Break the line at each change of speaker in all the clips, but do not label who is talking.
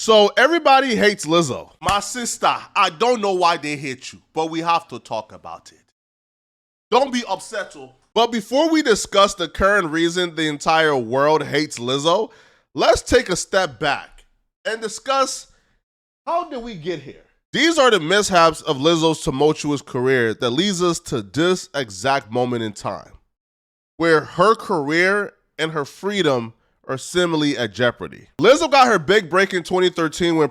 So everybody hates Lizzo. My sister, I don't know why they hate you, but we have to talk about it. Don't be upset, though. But before we discuss the current reason the entire world hates Lizzo, let's take a step back and discuss how did we get here? These are the mishaps of Lizzo's tumultuous career that leads us to this exact moment in time, where her career and her freedom are seemingly at jeopardy. Lizzo got her big break in 2013 when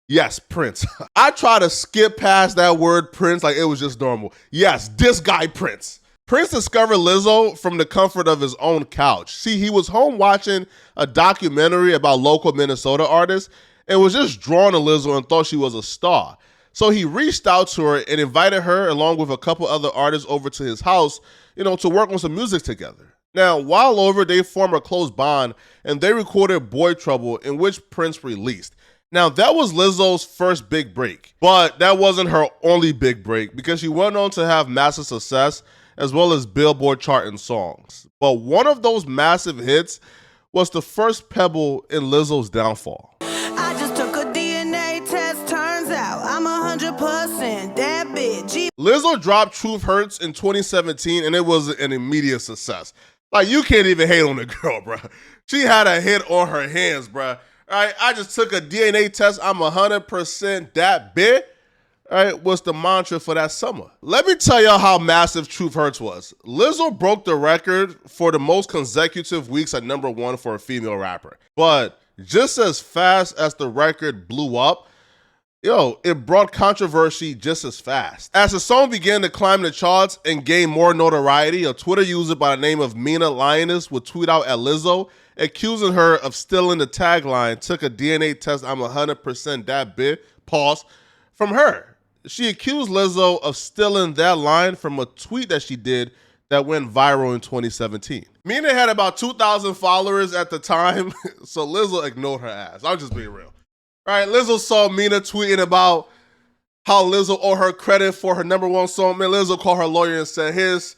yes, Prince. I try to skip past that word Prince like it was just normal. Yes, this guy Prince. Prince discovered Lizzo from the comfort of his own couch. See, he was home watching a documentary about local Minnesota artists and was just drawn to Lizzo and thought she was a star. So he reached out to her and invited her along with a couple other artists over to his house, to work on some music together. Now, while over, they formed a close bond and they recorded Boy Trouble, in which Prince released. Now, that was Lizzo's first big break, but that wasn't her only big break because she went on to have massive success as well as Billboard charting songs. But one of those massive hits was the first pebble in Lizzo's downfall.
I just took a DNA test, turns out I'm 100% that bitch.
Lizzo dropped Truth Hurts in 2017 and it was an immediate success. Like, you can't even hate on the girl, bro. She had a hit on her hands, bro. All right, I just took a DNA test. I'm 100% that bitch. All right, what's the mantra for that summer? Let me tell y'all how massive Truth Hurts was. Lizzo broke the record for the most consecutive weeks at #1 for a female rapper. But just as fast as the record blew up, it brought controversy just as fast. As the song began to climb the charts and gain more notoriety, a Twitter user by the name of Mina Lioness would tweet out at Lizzo, accusing her of stealing the tagline, "Took a DNA test, I'm 100% that bitch," pause, from her. She accused Lizzo of stealing that line from a tweet that she did that went viral in 2017. Mina had about 2,000 followers at the time, so Lizzo ignored her ass. I'm just being real. All right, Lizzo saw Mina tweeting about how Lizzo owed her credit for her #1 song. Man, Lizzo called her lawyer and said, "Here's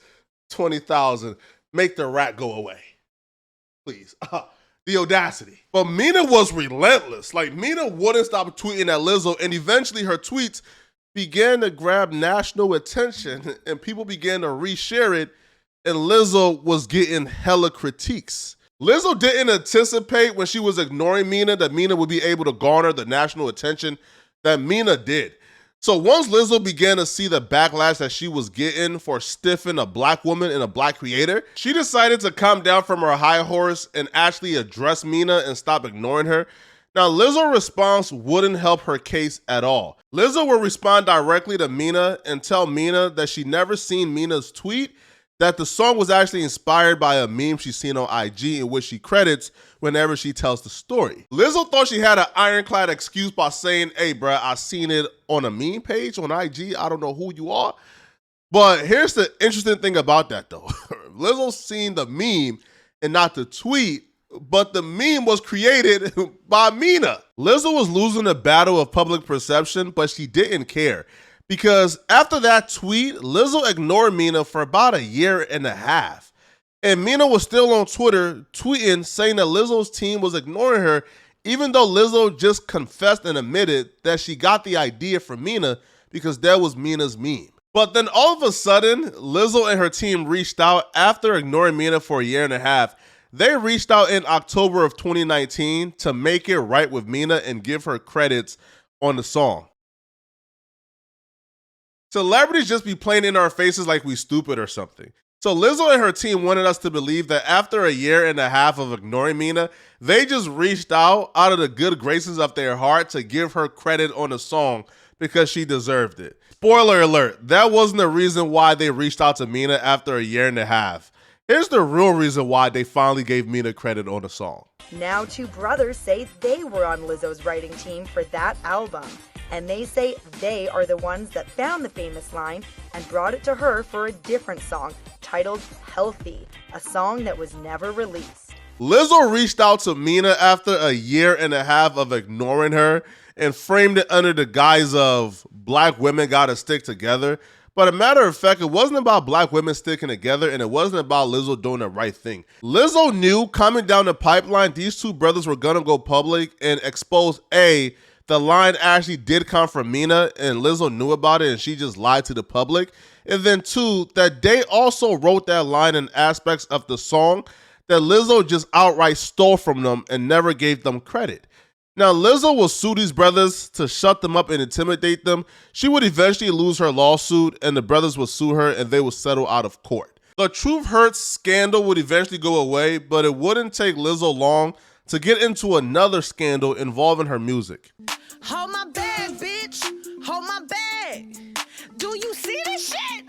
20,000. Make the rat go away. Please." The audacity. But Mina was relentless. Like, Mina wouldn't stop tweeting at Lizzo, and eventually her tweets began to grab national attention and people began to reshare it, and Lizzo was getting hella critiques. Lizzo didn't anticipate when she was ignoring Mina that Mina would be able to garner the national attention that Mina did. So once Lizzo began to see the backlash that she was getting for stiffing a black woman and a black creator, she decided to come down from her high horse and actually address Mina and stop ignoring her. Now, Lizzo's response wouldn't help her case at all. Lizzo would respond directly to Mina and tell Mina that she never seen Mina's tweet, that the song was actually inspired by a meme she's seen on IG in which she credits whenever she tells the story. Lizzo thought she had an ironclad excuse by saying, "Hey, bruh, I seen it on a meme page on IG. I don't know who you are." But here's the interesting thing about that, though. Lizzo seen the meme and not the tweet, but the meme was created by Mina. Lizzo was losing the battle of public perception, but she didn't care. Because after that tweet, Lizzo ignored Mina for about a year and a half. And Mina was still on Twitter tweeting, saying that Lizzo's team was ignoring her, even though Lizzo just confessed and admitted that she got the idea from Mina because that was Mina's meme. But then all of a sudden, Lizzo and her team reached out after ignoring Mina for a year and a half. They reached out in October of 2019 to make it right with Mina and give her credits on the song. Celebrities just be playing in our faces like we stupid or something. So Lizzo and her team wanted us to believe that after a year and a half of ignoring Mina, they just reached out of the good graces of their heart to give her credit on the song because she deserved it. Spoiler alert, that wasn't the reason why they reached out to Mina after a year and a half. Here's the real reason why they finally gave Mina credit on the song.
Now two brothers say they were on Lizzo's writing team for that album. And they say they are the ones that found the famous line and brought it to her for a different song titled Healthy, a song that was never released.
Lizzo reached out to Mina after a year and a half of ignoring her and framed it under the guise of black women gotta stick together. But a matter of fact, it wasn't about black women sticking together, and it wasn't about Lizzo doing the right thing. Lizzo knew coming down the pipeline, these two brothers were gonna go public and expose A, the line actually did come from Mina, and Lizzo knew about it, and she just lied to the public. And then 2, that they also wrote that line in aspects of the song that Lizzo just outright stole from them and never gave them credit. Now, Lizzo will sue these brothers to shut them up and intimidate them. She would eventually lose her lawsuit, and the brothers would sue her, and they would settle out of court. The Truth Hurts scandal would eventually go away, but it wouldn't take Lizzo long to get into another scandal involving her music.
Hold my bag, bitch. Hold my bag. Do you see this shit?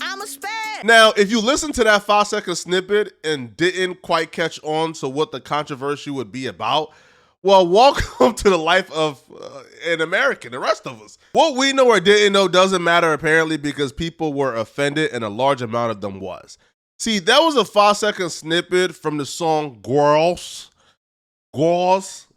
I'm a spaz.
Now, if you listen to that 5-second snippet and didn't quite catch on to what the controversy would be about, well, welcome to the life of an American, the rest of us. What we know or didn't know doesn't matter apparently because people were offended and a large amount of them was. See, that was a 5-second snippet from the song Grrrls. Grrrls.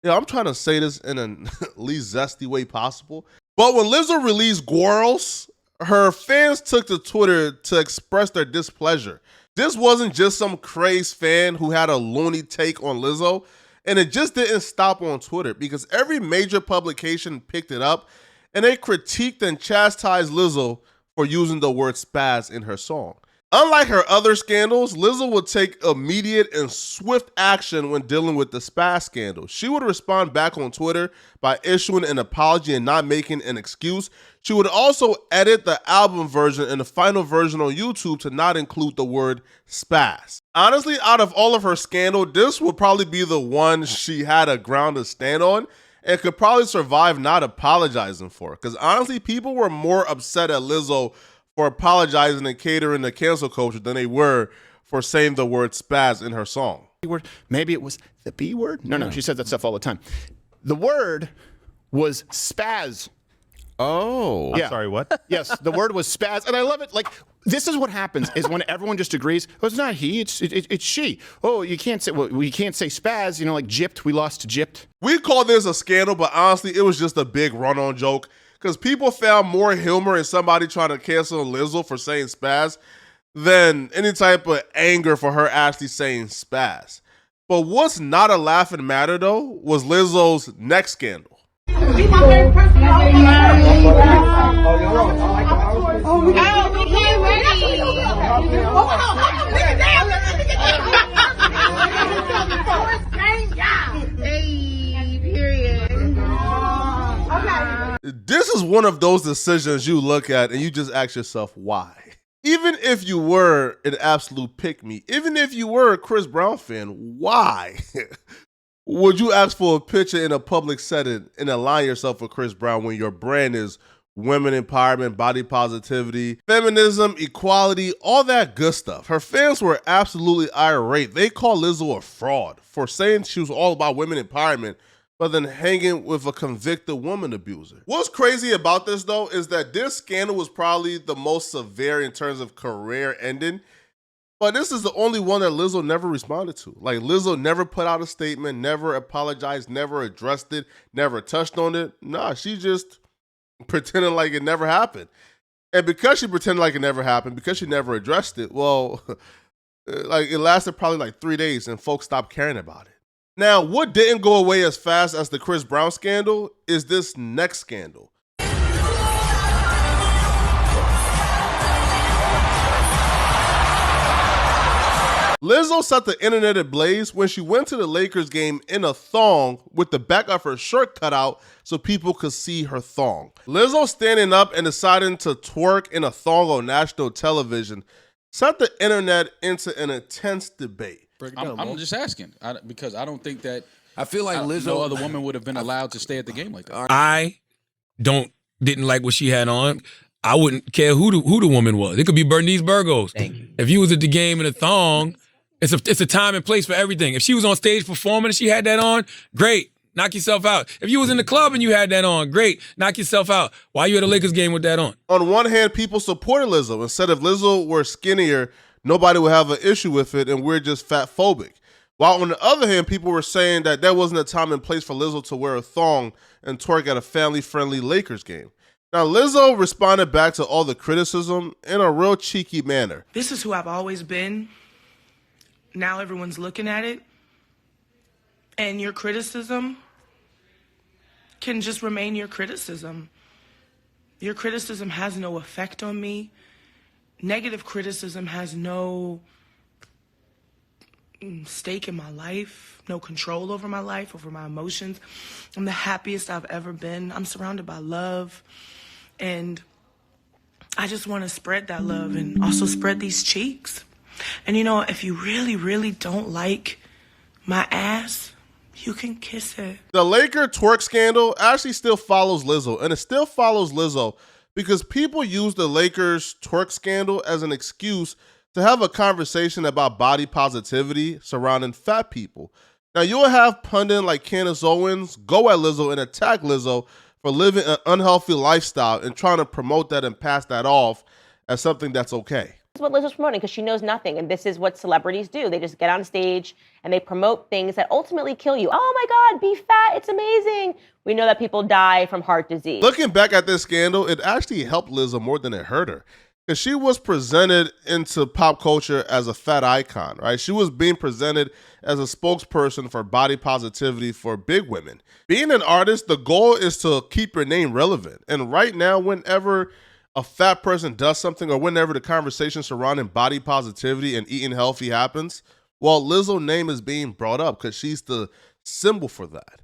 Yeah, I'm trying to say this in a least zesty way possible. But when Lizzo released Grrrls, her fans took to Twitter to express their displeasure. This wasn't just some crazed fan who had a loony take on Lizzo. And it just didn't stop on Twitter because every major publication picked it up and they critiqued and chastised Lizzo for using the word spaz in her song. Unlike her other scandals, Lizzo would take immediate and swift action when dealing with the spaz scandal. She would respond back on Twitter by issuing an apology and not making an excuse. She would also edit the album version and the final version on YouTube to not include the word spaz. Honestly, out of all of her scandal, this would probably be the one she had a ground to stand on and could probably survive not apologizing for. Because honestly, people were more upset at Lizzo for apologizing and catering to cancel culture than they were for saying the word spaz in her song.
Maybe it was the B word? No, she says that stuff all the time. The word was spaz.
Oh,
Yeah.
I'm sorry, what?
Yes, the word was spaz, and I love it. Like, this is what happens is when everyone just agrees, oh, it's not he, it's she. Oh, you can't say, well, we can't say spaz, you know, like gypped, we lost gypped.
We call this a scandal, but honestly, it was just a big run-on joke because people found more humor in somebody trying to cancel Lizzo for saying spaz than any type of anger for her actually saying spaz. But what's not a laughing matter, though, was Lizzo's next scandal. This is one of those decisions you look at and you just ask yourself, why? Even if you were an absolute pick-me, even if you were a Chris Brown fan, why would you ask for a picture in a public setting and align yourself with Chris Brown when your brand is women empowerment, body positivity, feminism, equality, all that good stuff? Her fans were absolutely irate. They called Lizzo a fraud for saying she was all about women empowerment, but then hanging with a convicted woman abuser. What's crazy about this, though, is that this scandal was probably the most severe in terms of career ending, but this is the only one that Lizzo never responded to. Like, Lizzo never put out a statement, never apologized, never addressed it, never touched on it. Nah, she just pretended like it never happened. And because she pretended like it never happened, because she never addressed it, well, like it lasted probably like 3 days and folks stopped caring about it. Now, what didn't go away as fast as the Chris Brown scandal is this next scandal. Lizzo set the internet ablaze when she went to the Lakers game in a thong with the back of her shirt cut out so people could see her thong. Lizzo standing up and deciding to twerk in a thong on national television set the internet into an intense debate.
I'm just asking because I don't think that
I feel like Lizzo,
no other woman would have been allowed to stay at the game like that.
I didn't like what she had on. I wouldn't care who the woman was. It could be Bernice Burgos.
Thank you.
If you was at the game in a thong, it's a time and place for everything. If she was on stage performing and she had that on, great. Knock yourself out. If you was in the club and you had that on, great. Knock yourself out. Why you at a Lakers game with that on?
On one hand, people supported Lizzo and said if Lizzo were skinnier, nobody would have an issue with it and we're just fat phobic. While on the other hand, people were saying that there wasn't a time and place for Lizzo to wear a thong and twerk at a family-friendly Lakers game. Now, Lizzo responded back to all the criticism in a real cheeky manner.
This is who I've always been. Now everyone's looking at it. And your criticism can just remain your criticism. Your criticism has no effect on me. Negative criticism has no stake in my life, no control over my life, over my emotions. I'm the happiest I've ever been. I'm surrounded by love. And I just want to spread that love and also spread these cheeks. And you know, if you really, really don't like my ass, you can kiss it.
The Laker twerk scandal actually still follows Lizzo, and it still follows Lizzo because people use the Lakers twerk scandal as an excuse to have a conversation about body positivity surrounding fat people. Now, you'll have pundit like Candace Owens go at Lizzo and attack Lizzo for living an unhealthy lifestyle and trying to promote that and pass that off as something that's okay.
This is what Lizzo's promoting because she knows nothing, and this is what celebrities do. They just get on stage and they promote things that ultimately kill you. Oh my God, be fat, it's amazing. We know that people die from heart disease.
Looking back at this scandal, it actually helped Lizzo more than it hurt her. Because she was presented into pop culture as a fat icon, right? She was being presented as a spokesperson for body positivity for big women. Being an artist, the goal is to keep your name relevant. And right now, whenever a fat person does something or whenever the conversation surrounding body positivity and eating healthy happens, well, Lizzo's name is being brought up because she's the symbol for that.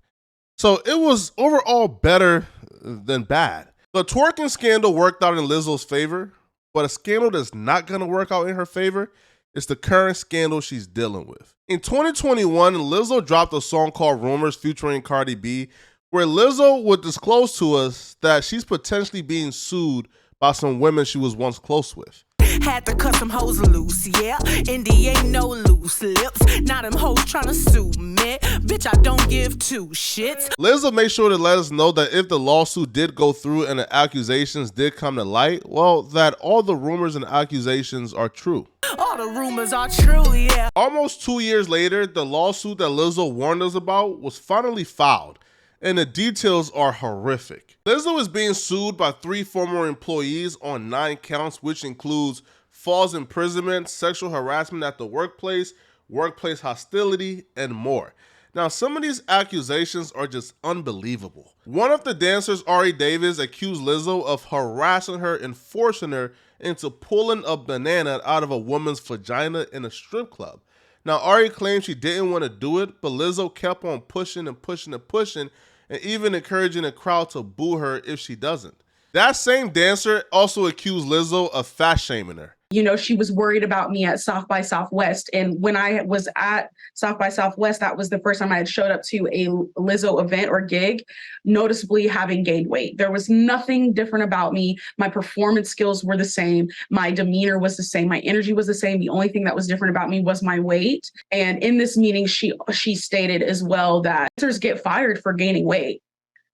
So it was overall better than bad. The twerking scandal worked out in Lizzo's favor. But a scandal that's not going to work out in her favor is the current scandal she's dealing with. In 2021, Lizzo dropped a song called Rumors featuring Cardi B, where Lizzo would disclose to us that she's potentially being sued by some women she was once close with.
Had to cut some hoes loose, yeah. Indy ain't no loose lips. Now them hoes tryna sue me. Bitch, I don't give two shits.
Lizzo made sure to let us know that if the lawsuit did go through and the accusations did come to light, well, that all the rumors and accusations are true.
All the rumors are true, yeah.
Almost 2 years later, the lawsuit that Lizzo warned us about was finally filed, and the details are horrific. Lizzo is being sued by 3 former employees on 9 counts, which includes false imprisonment, sexual harassment at the workplace, workplace hostility, and more. Now, some of these accusations are just unbelievable. One of the dancers, Ari Davis, accused Lizzo of harassing her and forcing her into pulling a banana out of a woman's vagina in a strip club. Now, Ari claimed she didn't want to do it, but Lizzo kept on pushing and pushing and pushing, and even encouraging the crowd to boo her if she doesn't. That same dancer also accused Lizzo of fat shaming her.
You know, she was worried about me at South by Southwest. And when I was at South by Southwest, that was the first time I had showed up to a Lizzo event or gig, noticeably having gained weight. There was nothing different about me. My performance skills were the same. My demeanor was the same. My energy was the same. The only thing that was different about me was my weight. And in this meeting, she stated as well that dancers get fired for gaining weight.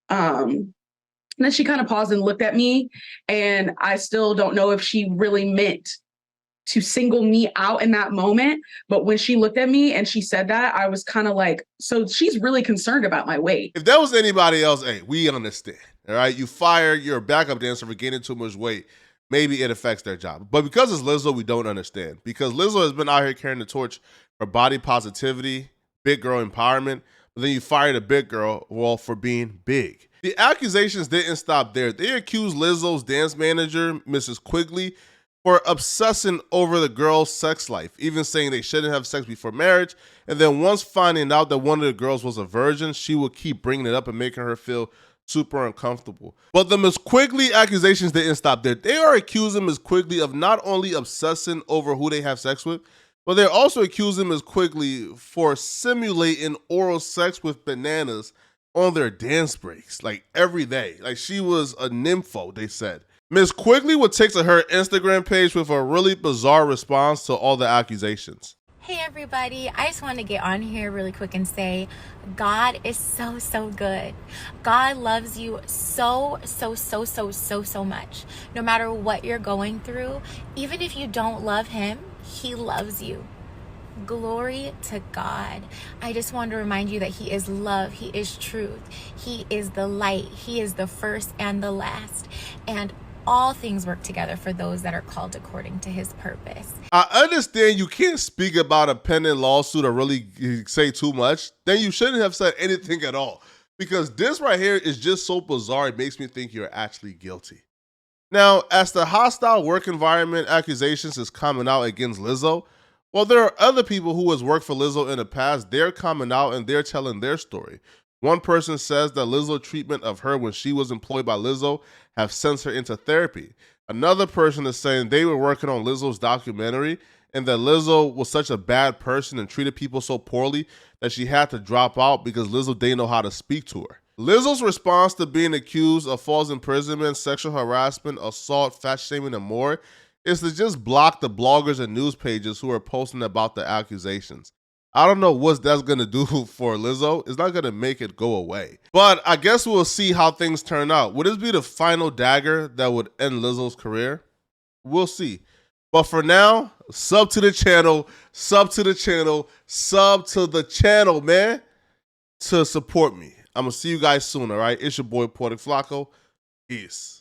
And then she kind of paused and looked at me, and I still don't know if she really meant to single me out in that moment. But when she looked at me and she said that, I was kind of like, so she's really concerned about my weight.
If that was anybody else, hey, we understand, all right? You fire your backup dancer for gaining too much weight. Maybe it affects their job. But because it's Lizzo, we don't understand. Because Lizzo has been out here carrying the torch for body positivity, big girl empowerment, but then you fired a big girl, well, for being big. The accusations didn't stop there. They accused Lizzo's dance manager, Mrs. Quigley, for obsessing over the girl's sex life, even saying they shouldn't have sex before marriage. And then once finding out that one of the girls was a virgin, she would keep bringing it up and making her feel super uncomfortable. But the Ms. Quigley accusations didn't stop there. They are accusing Ms. Quigley of not only obsessing over who they have sex with, but they're also accusing Ms. Quigley for simulating oral sex with bananas on their dance breaks, like every day. Like she was a nympho, they said. Ms. Quigley would take to her Instagram page with a really bizarre response to all the accusations.
Hey everybody, I just want to get on here really quick and say God is so, so good. God loves you so much. No matter what you're going through, even if you don't love him, he loves you. Glory to God. I just want to remind you that He is love. He is truth. He is the light. He is the first and the last. And all things work together for those that are called according to His purpose.
I understand you can't speak about a pending lawsuit or really say too much. Then you shouldn't have said anything at all. Because this right here is just so bizarre, it makes me think you're actually guilty. Now, as the hostile work environment accusations is coming out against Lizzo, well, there are other people who has worked for Lizzo in the past. They're coming out and they're telling their story. One person says that Lizzo treatment of her when she was employed by Lizzo have sent her into therapy. Another person is saying they were working on Lizzo's documentary and that Lizzo was such a bad person and treated people so poorly that she had to drop out because Lizzo didn't know how to speak to her. Lizzo's response to being accused of false imprisonment, sexual harassment, assault, fat shaming, and more is to just block the bloggers and news pages who are posting about the accusations. I don't know what that's going to do for Lizzo. It's not going to make it go away. But I guess we'll see how things turn out. Would this be the final dagger that would end Lizzo's career? We'll see. But for now, sub to the channel, sub to the channel, sub to the channel, man, to support me. I'm going to see you guys soon, all right? It's your boy, Portic Flacco. Peace.